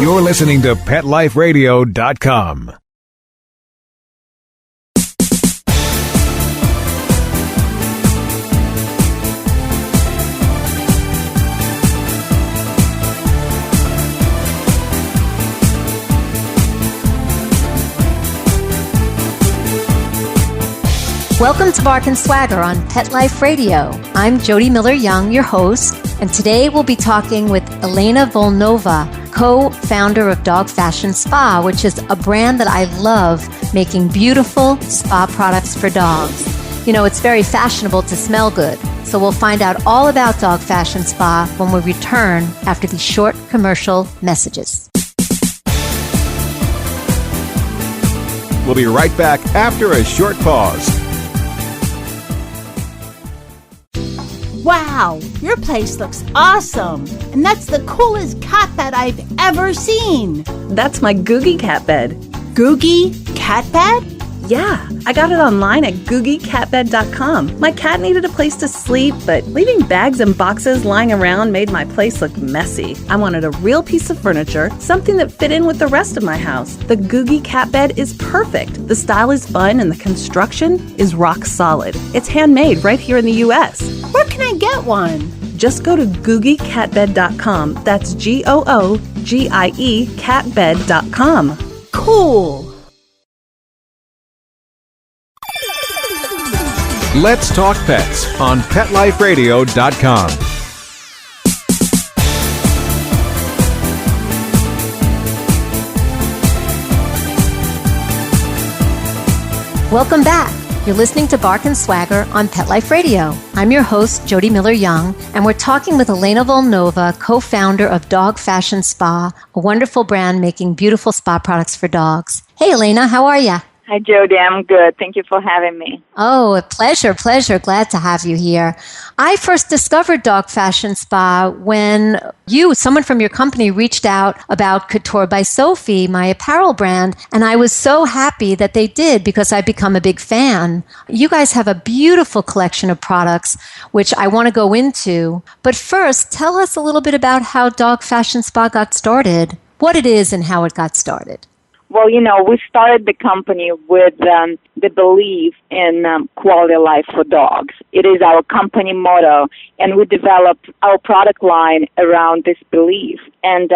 You're listening to PetLifeRadio.com. Welcome to Bark and Swagger on Pet Life Radio. I'm Jody Miller-Young, your host, and today we'll be talking with Elena Volnova, co-founder of Dog Fashion Spa, which is a brand that I love, making beautiful spa products for dogs. You know, it's very fashionable to smell good, so we'll find out all about Dog Fashion Spa when we return after these short commercial messages. We'll be right back after a short pause. Wow, your place looks awesome. And that's the coolest cat bed I've ever seen. That's my Googie cat bed. Googie cat bed? Yeah, I got it online at GoogieCatBed.com. My cat needed a place to sleep, but leaving bags and boxes lying around made my place look messy. I wanted a real piece of furniture, something that fit in with the rest of my house. The Googie cat bed is perfect. The style is fun and the construction is rock solid. It's handmade right here in the U.S. Where can I get one? Just go to GoogieCatBed.com. That's GOOGIE catbed.com. Cool. Let's talk pets on PetLifeRadio.com. Welcome back. You're listening to Bark and Swagger on Pet Life Radio. I'm your host, Jody Miller-Young, and we're talking with Elena Volnova, co-founder of Dog Fashion Spa, a wonderful brand making beautiful spa products for dogs. Hey, Elena, how are you? Hi, Jody. I'm good. Thank you for having me. Oh, a pleasure. Glad to have you here. I first discovered Dog Fashion Spa when someone from your company, reached out about Couture by Sophie, my apparel brand, and I was so happy that they did because I've become a big fan. You guys have a beautiful collection of products, which I want to go into. But first, tell us a little bit about how Dog Fashion Spa got started, what it is and how it got started. Well, we started the company with the belief in quality of life for dogs. It is our company motto, and we developed our product line around this belief. And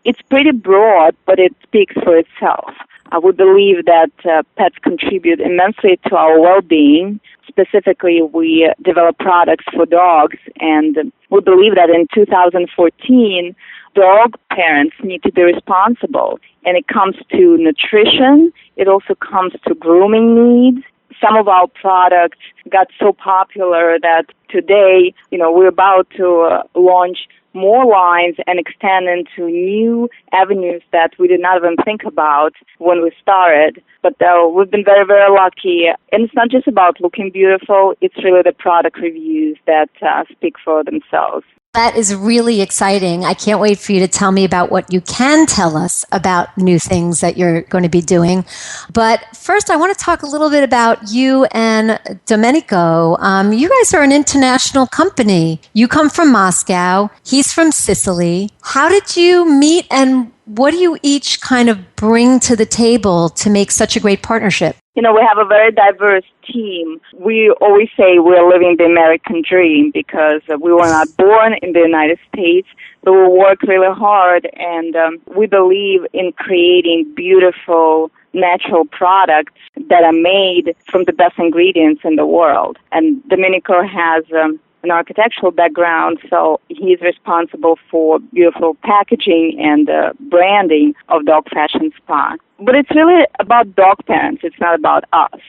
it's pretty broad, but it speaks for itself. We believe that pets contribute immensely to our well-being. Specifically, we develop products for dogs, and we believe that in 2014, dog parents need to be responsible. And it comes to nutrition. It also comes to grooming needs. Some of our products got so popular that today, we're about to launch more lines and extend into new avenues that we did not even think about when we started. But we've been very, very lucky. And it's not just about looking beautiful. It's really the product reviews that speak for themselves. That is really exciting. I can't wait for you to tell me about what you can tell us about new things that you're going to be doing. But first, I want to talk a little bit about you and Domenico. You guys are an international company. You come from Moscow. He's from Sicily. How did you meet, and what do you each kind of bring to the table to make such a great partnership? We have a very diverse team. We always say we're living the American dream because we were not born in the United States, but we work really hard, and we believe in creating beautiful, natural products that are made from the best ingredients in the world. And Domenico has an architectural background, so he's responsible for beautiful packaging and branding of Dog Fashion Spa. But it's really about dog parents. It's not about us.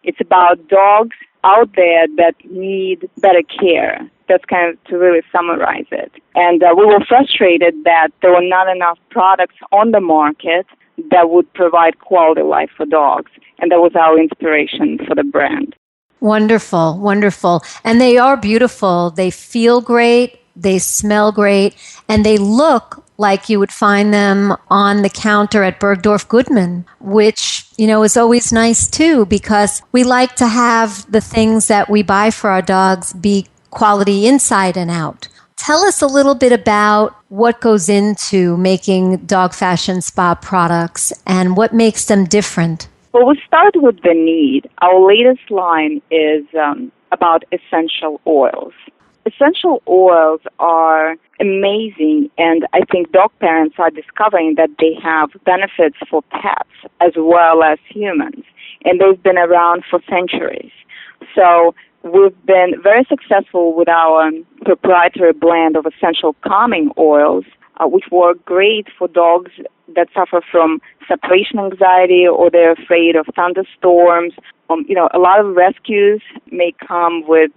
It's about dogs out there that need better care. That's kind of to really summarize it. And we were frustrated that there were not enough products on the market that would provide quality life for dogs. And that was our inspiration for the brand. Wonderful, wonderful. And they are beautiful. They feel great. They smell great. And they look like you would find them on the counter at Bergdorf Goodman, which, is always nice too, because we like to have the things that we buy for our dogs be quality inside and out. Tell us a little bit about what goes into making Dog Fashion Spa products and what makes them different. Well, we start with the need. Our latest line is about essential oils. Essential oils are amazing, and I think dog parents are discovering that they have benefits for pets as well as humans, and they've been around for centuries. So we've been very successful with our proprietary blend of essential calming oils, which work great for dogs that suffer from separation anxiety or they're afraid of thunderstorms. A lot of rescues may come with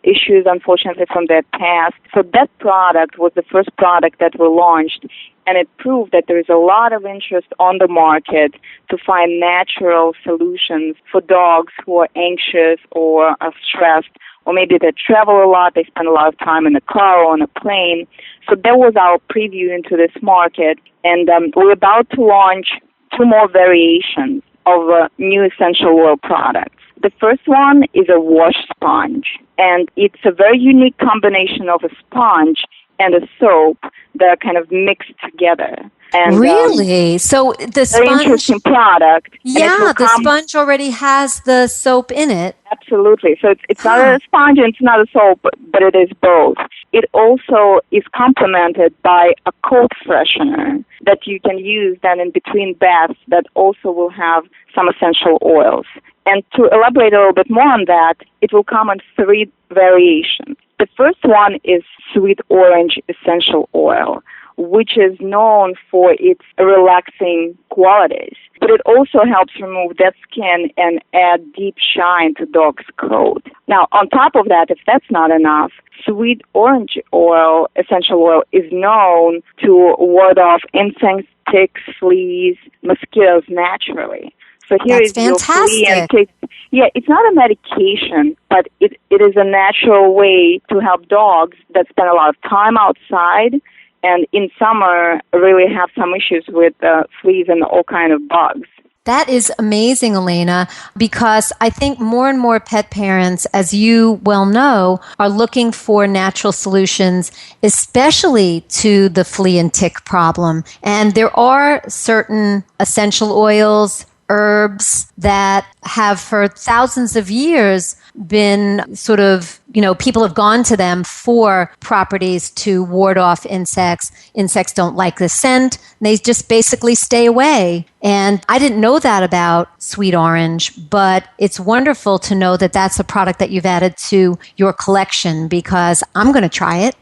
issues, unfortunately, from their past. So that product was the first product that we launched, and it proved that there is a lot of interest on the market to find natural solutions for dogs who are anxious or are stressed, or maybe they travel a lot, they spend a lot of time in the car or on a plane. So that was our preview into this market, and we're about to launch 2 more variations of new essential oil products. The first one is a wash sponge, and it's a very unique combination of a sponge and a soap that are kind of mixed together. And, really? So the very sponge... interesting product. Yeah, the sponge already has the soap in it. Absolutely. So it's not a sponge and it's not a soap, but it is both. It also is complemented by a coat freshener that you can use then in between baths that also will have some essential oils. And to elaborate a little bit more on that, it will come in 3 variations. The first one is sweet orange essential oil, which is known for its relaxing qualities. But it also helps remove dead skin and add deep shine to dog's coat. Now, on top of that, if that's not enough, sweet orange oil, essential oil, is known to ward off insects, ticks, fleas, mosquitoes naturally. So here That's is your flea and fantastic. tick. Yeah, it's not a medication, but it is a natural way to help dogs that spend a lot of time outside and in summer really have some issues with fleas and all kind of bugs. That is amazing, Elena, because I think more and more pet parents, as you well know, are looking for natural solutions, especially to the flea and tick problem. And there are certain essential oils, herbs that have for thousands of years been sort of, people have gone to them for properties to ward off insects. Insects don't like the scent. They just basically stay away. And I didn't know that about sweet orange, but it's wonderful to know that that's a product that you've added to your collection because I'm going to try it.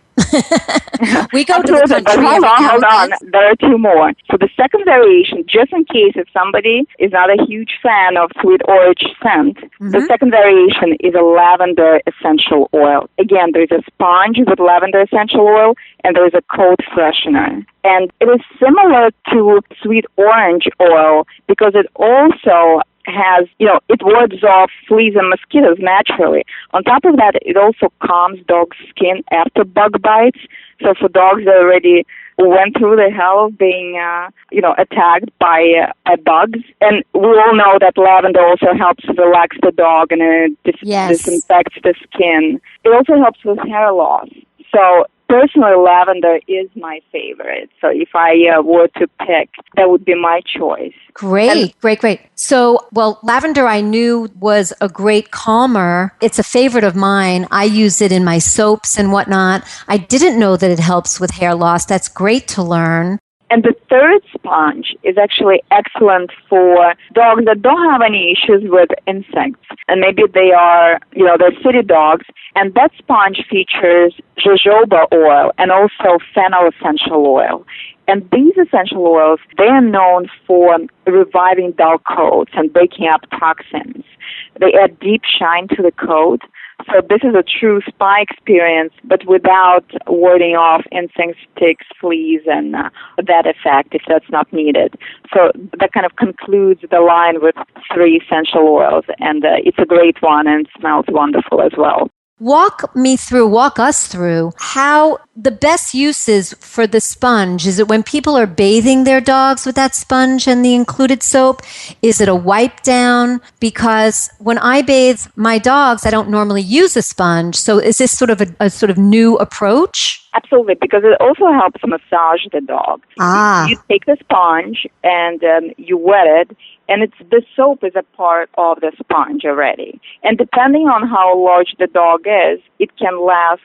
We go to the country. But hold on. There are 2 more. So the second variation, just in case if somebody is not a huge fan of sweet orange scent, the second variation is a lavender essential oil. Again, there's a sponge with lavender essential oil, and there's a coat freshener. And it is similar to sweet orange oil because it also has, it wards off fleas and mosquitoes naturally. On top of that, it also calms dogs' skin after bug bites. So for dogs that already went through the hell of being, attacked by bugs. And we all know that lavender also helps relax the dog and it disinfects the skin. It also helps with hair loss. So personally, lavender is my favorite. So if I were to pick, that would be my choice. Great. So, lavender I knew was a great calmer. It's a favorite of mine. I use it in my soaps and whatnot. I didn't know that it helps with hair loss. That's great to learn. And the third sponge is actually excellent for dogs that don't have any issues with insects. And maybe they are, they're city dogs. And that sponge features jojoba oil and also fennel essential oil. And these essential oils, they are known for reviving dog coats and breaking up toxins. They add deep shine to the coat. So this is a true spa experience, but without warding off insects, ticks, fleas, and that effect if that's not needed. So that kind of concludes the line with 3 essential oils, and it's a great one and smells wonderful as well. Walk us through how the best uses for the sponge. Is it when people are bathing their dogs with that sponge and the included soap? Is it a wipe down? Because when I bathe my dogs, I don't normally use a sponge. So is this sort of a sort of new approach? Absolutely, because it also helps massage the dog. You take the sponge and you wet it, and the soap is a part of the sponge already. And depending on how large the dog is, it can last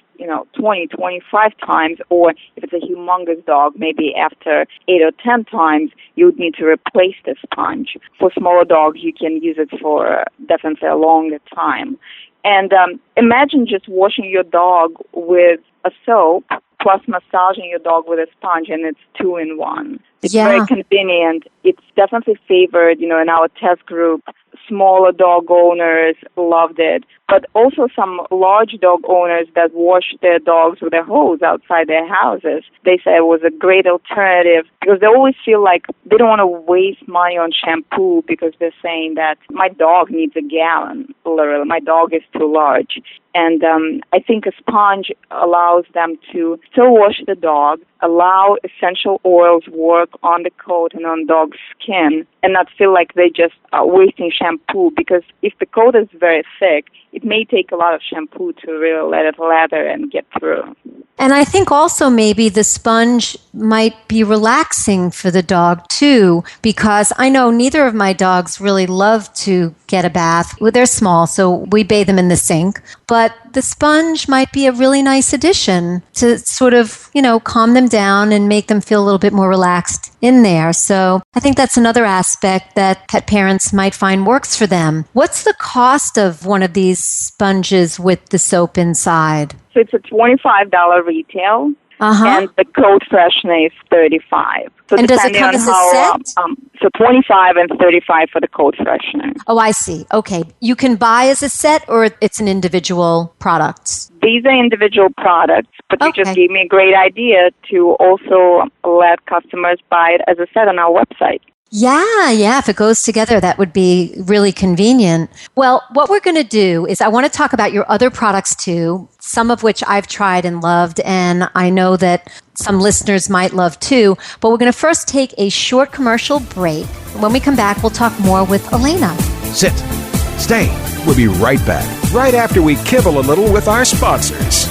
20, 25 times, or if it's a humongous dog, maybe after 8 or 10 times, you would need to replace the sponge. For smaller dogs, you can use it for definitely a longer time. And imagine just washing your dog with a soap plus massaging your dog with a sponge, and it's 2-in-1. It's very convenient. It's definitely favored, in our test group. Smaller dog owners loved it, but also some large dog owners that wash their dogs with a hose outside their houses. They said it was a great alternative because they always feel like they don't want to waste money on shampoo because they're saying that my dog needs a gallon, literally. My dog is too large. And I think a sponge allows them to still wash the dog, allow essential oils work on the coat and on dog's skin, and not feel like they just are wasting shampoo. Because if the coat is very thick, it may take a lot of shampoo to really let it lather and get through. And I think also maybe the sponge might be relaxing for the dog too, because I know neither of my dogs really love to get a bath. Well, they're small, so we bathe them in the sink. But the sponge might be a really nice addition to sort of, calm them down and make them feel a little bit more relaxed in there. So I think that's another aspect that pet parents might find works for them. What's the cost of one of these sponges with the soap inside? So it's a $25 retail, and the coat freshener is $35. So and does it come as a set? So $25 and $35 for the coat freshener. Oh, I see. Okay. You can buy as a set, or it's an individual product? These are individual products, but you just gave me a great idea to also let customers buy it as a set on our website. Yeah. If it goes together, that would be really convenient. Well, what we're going to do is I want to talk about your other products too, some of which I've tried and loved, and I know that some listeners might love too. But we're going to first take a short commercial break. When we come back, we'll talk more with Elena. Sit. Stay. We'll be right back, right after we kibble a little with our sponsors.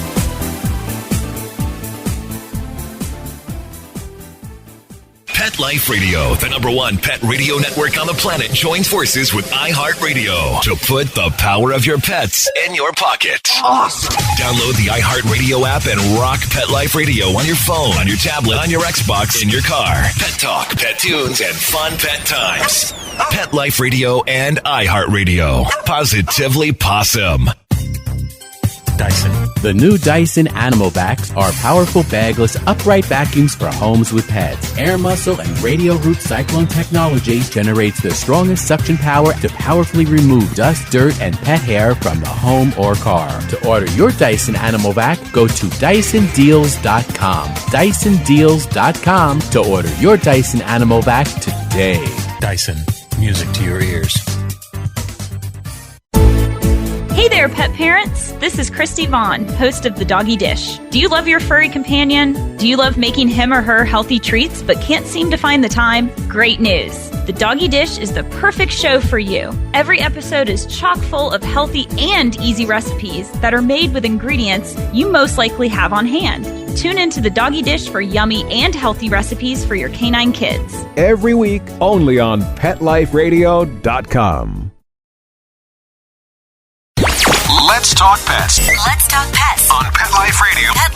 Pet Life Radio, the #1 pet radio network on the planet, joins forces with iHeartRadio to put the power of your pets in your pocket. Awesome! Download the iHeartRadio app and rock Pet Life Radio on your phone, on your tablet, on your Xbox, in your car. Pet talk, pet tunes, and fun pet times. Pet Life Radio and iHeartRadio. Positively Possum. Dyson. The new Dyson Animal Vacs are powerful bagless upright vacuums for homes with pets. Air muscle and radio root cyclone technology generates the strongest suction power to powerfully remove dust, dirt, and pet hair from the home or car. To order your Dyson Animal Vac, go to DysonDeals.com. DysonDeals.com to order your Dyson Animal Vac today. Dyson. Music to your ears. Hey there, pet parents. This is Christy Vaughn, host of The Doggy Dish. Do you love your furry companion? Do you love making him or her healthy treats but can't seem to find the time? Great news. The Doggy Dish is the perfect show for you. Every episode is chock full of healthy and easy recipes that are made with ingredients you most likely have on hand. Tune into The Doggy Dish for yummy and healthy recipes for your canine kids. Every week, only on PetLifeRadio.com. Let's talk pets. Let's talk pets On Pet Life Radio. Pet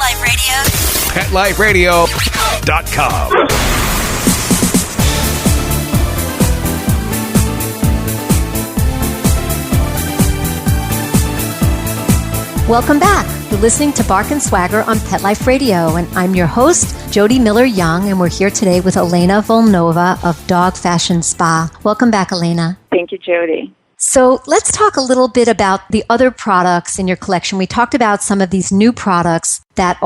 Life Radio. PetLifeRadio.com. Welcome back. You're listening to Bark and Swagger on Pet Life Radio, and I'm your host, Jody Miller-Young, and we're here today with Elena Volnova of Dog Fashion Spa. Welcome back, Elena. Thank you, Jody. So let's talk a little bit about the other products in your collection. We talked about some of these new products that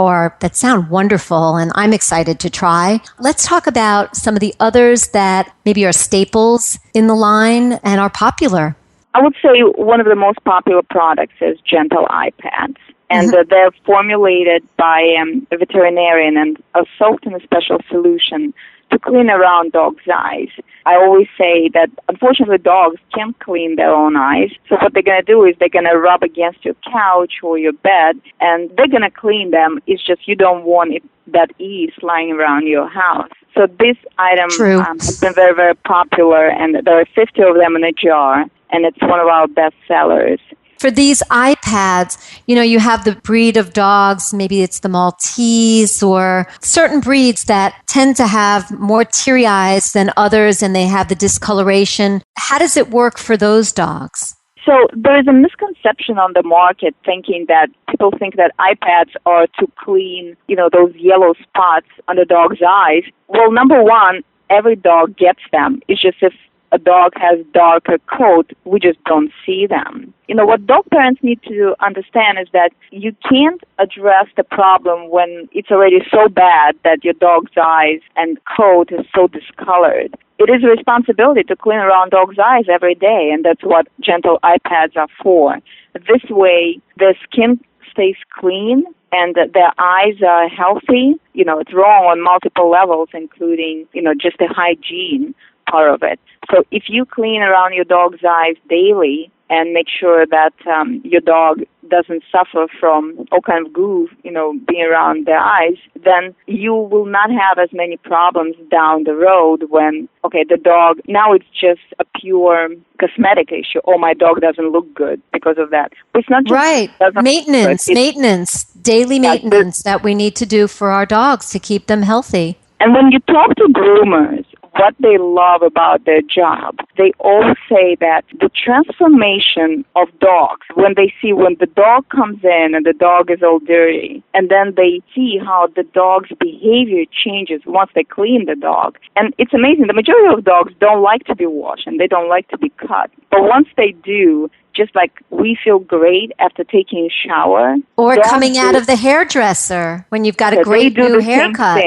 sound wonderful, and I'm excited to try. Let's talk about some of the others that maybe are staples in the line and are popular. I would say one of the most popular products is gentle eye pads. And they're formulated by a veterinarian and are soaked in a special solution to clean around dogs' eyes. I always say that, unfortunately, dogs can't clean their own eyes. So what they're going to do is they're going to rub against your couch or your bed, and they're going to clean them. It's just you don't want that ease lying around your house. So this item has been very, very popular, and there are 50 of them in a jar, and it's one of our best sellers. For these iPads, you have the breed of dogs, maybe it's the Maltese or certain breeds that tend to have more teary eyes than others, and they have the discoloration. How does it work for those dogs? So there is a misconception on the market thinking that people think that iPads are to clean, those yellow spots on the dog's eyes. Well, number one, every dog gets them. It's just if a dog has darker coat, we just don't see them. What dog parents need to understand is that you can't address the problem when it's already so bad that your dog's eyes and coat is so discolored. It is a responsibility to clean around dogs' eyes every day, and that's what gentle iPads are for. This way, their skin stays clean and their eyes are healthy. It's wrong on multiple levels, including, just the hygiene part of it. So if you clean around your dog's eyes daily and make sure that your dog doesn't suffer from all kind of goo, being around their eyes, then you will not have as many problems down the road when, the dog, now it's just a pure cosmetic issue. Oh, my dog doesn't look good because of that. But it's not just maintenance, daily maintenance that we need to do for our dogs to keep them healthy. And when you talk to groomers, what they love about their job, they all say that the transformation of dogs, when the dog comes in and the dog is all dirty, and then they see how the dog's behavior changes once they clean the dog. And it's amazing. The majority of dogs don't like to be washed and they don't like to be cut. But once they do, just like we feel great after taking a shower. Or coming out of the hairdresser when you've got a great new haircut.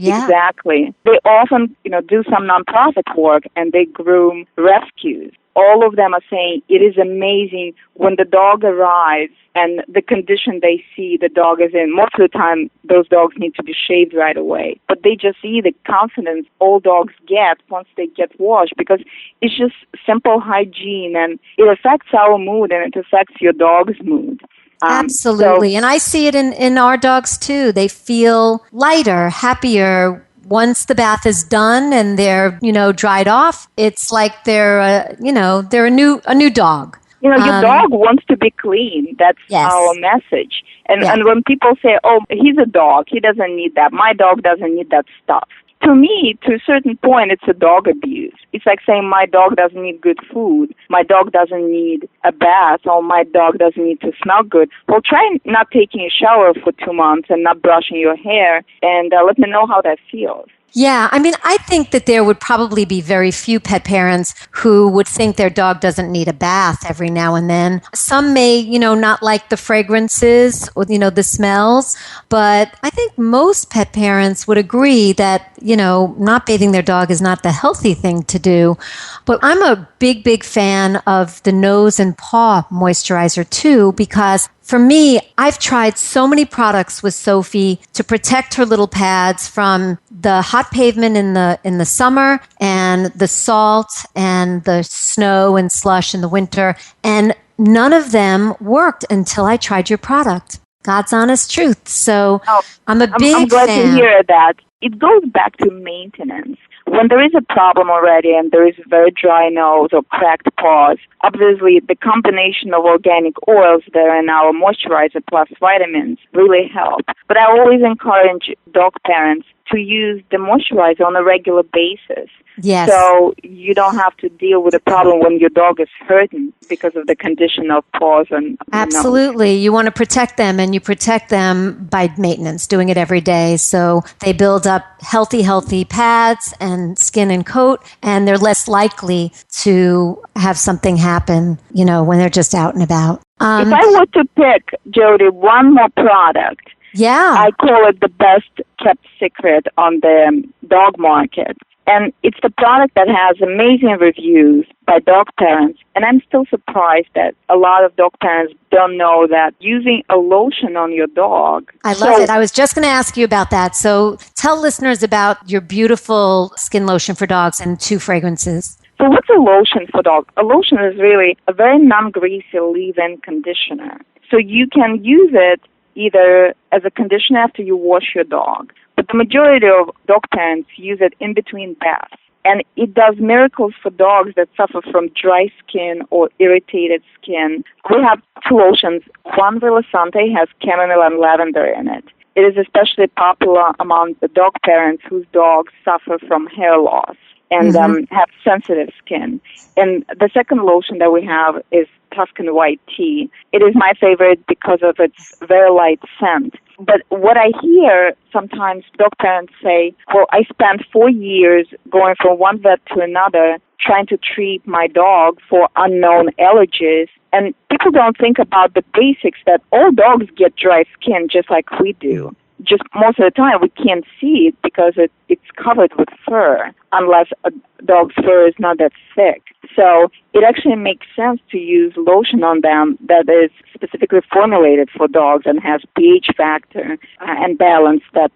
Yeah. Exactly. They often, do some nonprofit work and they groom rescues. All of them are saying it is amazing when the dog arrives and the condition they see the dog is in. Most of the time, those dogs need to be shaved right away. But they just see the confidence all dogs get once they get washed because it's just simple hygiene and it affects our mood and it affects your dog's mood. Absolutely. And I see it in our dogs too. They feel lighter, happier. Once the bath is done and they're, dried off, it's like they're a new dog. Your dog wants to be clean. That's our message. And when people say, oh, he's a dog, he doesn't need that. My dog doesn't need that stuff. To me, to a certain point, it's a dog abuse. It's like saying my dog doesn't need good food, my dog doesn't need a bath, or my dog doesn't need to smell good. Well, try not taking a shower for 2 months and not brushing your hair, and let me know how that feels. Yeah, I think that there would probably be very few pet parents who would think their dog doesn't need a bath every now and then. Some may, not like the fragrances or, the smells, but I think most pet parents would agree that, not bathing their dog is not the healthy thing to do. But I'm a big, big fan of the nose and paw moisturizer too, because for me, I've tried so many products with Sophie to protect her little pads from the hot pavement in the summer and the salt and the snow and slush in the winter. And none of them worked until I tried your product. God's honest truth. So I'm glad to hear that. It goes back to maintenance. When there is a problem already and there is a very dry nose or cracked paws, obviously the combination of organic oils that are in our moisturizer plus vitamins really help. But I always encourage dog parents to use the moisturizer on a regular basis. Yes. So you don't have to deal with a problem when your dog is hurting because of the condition of paws and Absolutely. You want to protect them, and you protect them by maintenance, doing it every day. So they build up healthy pads and skin and coat, and they're less likely to have something happen, when they're just out and about. If I were to pick, Jody, one more product, I call it the best kept secret on the dog market. And it's the product that has amazing reviews by dog parents. And I'm still surprised that a lot of dog parents don't know that using a lotion on your dog. I love it. I was just going to ask you about that. So tell listeners about your beautiful skin lotion for dogs and 2 fragrances. So what's a lotion for dogs? A lotion is really a very non-greasy leave-in conditioner. So you can use it either as a conditioner after you wash your dog, but the majority of dog parents use it in between baths. And it does miracles for dogs that suffer from dry skin or irritated skin. We have 2 lotions. One Rilassante has chamomile and lavender in it. It is especially popular among the dog parents whose dogs suffer from hair loss and have sensitive skin. And the second lotion that we have is Tuscan White Tea. It is my favorite because of its very light scent. But what I hear sometimes dog parents say, well, I spent 4 years going from one vet to another trying to treat my dog for unknown allergies. And people don't think about the basics that all dogs get dry skin just like we do. Just most of the time we can't see it because it's covered with fur, unless a dog's fur is not that thick. So it actually makes sense to use lotion on them that is specifically formulated for dogs and has pH factor and balance that's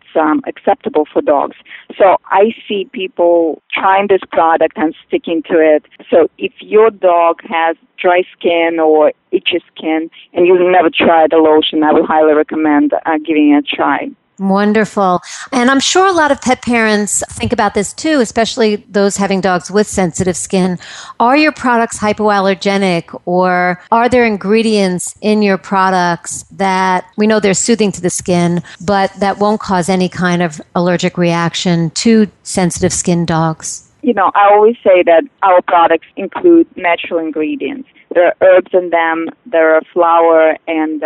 acceptable for dogs. So I see people trying this product and sticking to it. So if your dog has dry skin or itchy skin and you've never tried the lotion, I would highly recommend giving it a try. Wonderful. And I'm sure a lot of pet parents think about this too, especially those having dogs with sensitive skin. Are your products hypoallergenic, or are there ingredients in your products that we know they're soothing to the skin, but that won't cause any kind of allergic reaction to sensitive skin dogs? You know, I always say that our products include natural ingredients. There are herbs in them, there are flour, and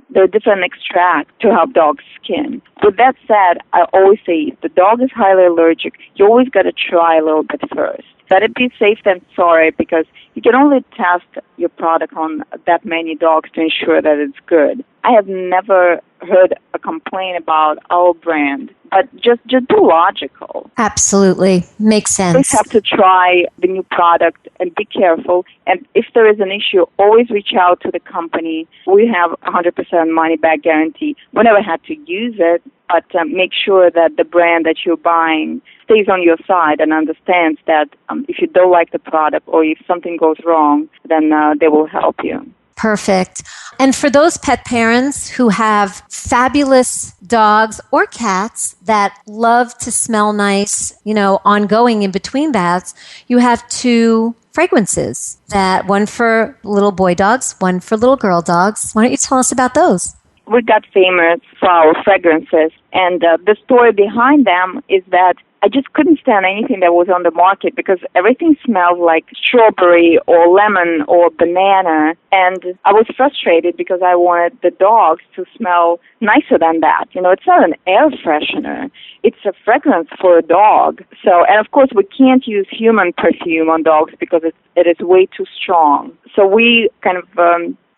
there are different extracts to help dogs' skin. With that said, I always say if the dog is highly allergic, you always got to try a little bit first. Better be safe than sorry, because you can only test your product on that many dogs to ensure that it's good. I have never heard a complaint about our brand, but just be logical. Absolutely. Makes sense. Always have to try the new product and be careful. And if there is an issue, always reach out to the company. We have 100% money-back guarantee. We never had to use it, but make sure that the brand that you're buying stays on your side and understands that if you don't like the product or if something goes wrong, then they will help you. Perfect. And for those pet parents who have fabulous dogs or cats that love to smell nice, ongoing in between baths, you have 2 fragrances, one for little boy dogs, one for little girl dogs. Why don't you tell us about those? We got famous for our fragrances, and the story behind them is that I just couldn't stand anything that was on the market because everything smelled like strawberry or lemon or banana, and I was frustrated because I wanted the dogs to smell nicer than that. It's not an air freshener. It's a fragrance for a dog. So, and of course, we can't use human perfume on dogs because it is way too strong. So we kind of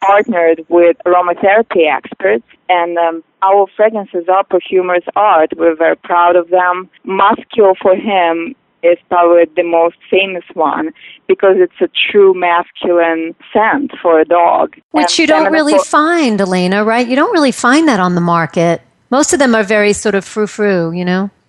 partnered with aromatherapy experts, and our fragrances are perfumer's art. We're very proud of them. Muscular for him is probably the most famous one because it's a true masculine scent for a dog. Which you don't really find, Elena, right? You don't really find that on the market. Most of them are very sort of frou-frou,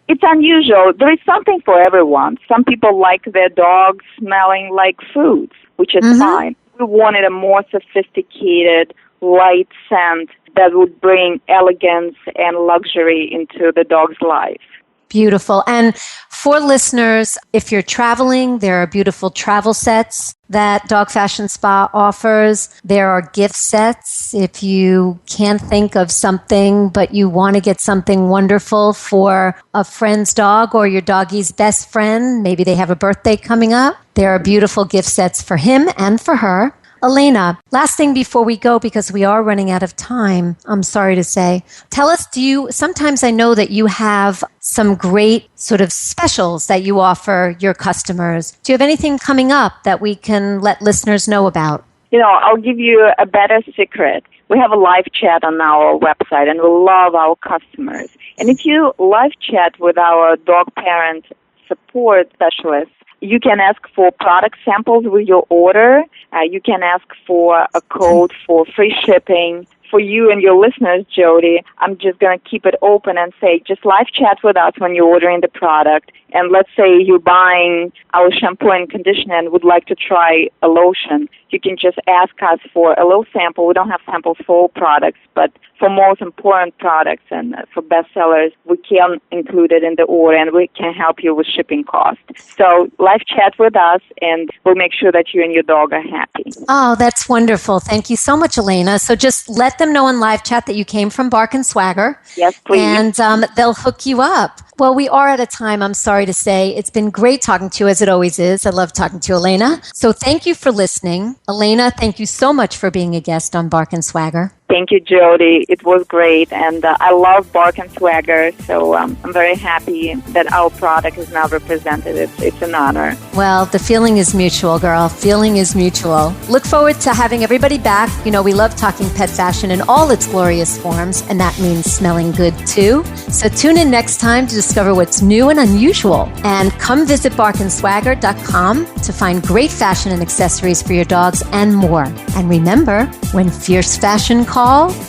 It's unusual. There is something for everyone. Some people like their dogs smelling like fruits, which is fine. We wanted a more sophisticated, light scent that would bring elegance and luxury into the dog's life. Beautiful. And for listeners, if you're traveling, there are beautiful travel sets that Dog Fashion Spa offers. There are gift sets. If you can't think of something, but you want to get something wonderful for a friend's dog or your doggie's best friend, maybe they have a birthday coming up, there are beautiful gift sets for him and for her. Elena, last thing before we go, because we are running out of time, I'm sorry to say. Tell us, sometimes I know that you have some great sort of specials that you offer your customers. Do you have anything coming up that we can let listeners know about? I'll give you a better secret. We have a live chat on our website, and we love our customers. And if you live chat with our dog parent support specialists. You can ask for product samples with your order. You can ask for a code for free shipping. For you and your listeners, Jody, I'm just going to keep it open and say just live chat with us when you're ordering the product. And let's say you're buying our shampoo and conditioner and would like to try a lotion. You can just ask us for a little sample. We don't have samples for all products, but for most important products and for bestsellers, we can include it in the order and we can help you with shipping costs. So live chat with us and we'll make sure that you and your dog are happy. Oh, that's wonderful. Thank you so much, Elena. So just let them know in live chat that you came from Bark and Swagger. Yes, please. And they'll hook you up. Well, we are at a time, I'm sorry to say. It's been great talking to you, as it always is. I love talking to you, Elena. So thank you for listening. Elena, thank you so much for being a guest on Bark and Swagger. Thank you, Jody. It was great, and I love Bark and Swagger, so I'm very happy that our product is now represented. It's an honor. Well, the feeling is mutual, girl. Feeling is mutual. Look forward to having everybody back. You know, we love talking pet fashion in all its glorious forms, and that means smelling good, too. So tune in next time to discover what's new and unusual. And come visit barkandswagger.com to find great fashion and accessories for your dogs and more. And remember, when fierce fashion calls,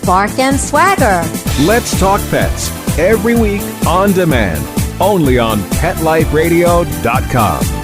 Bark and Swagger. Let's talk pets every week on demand, only on PetLifeRadio.com.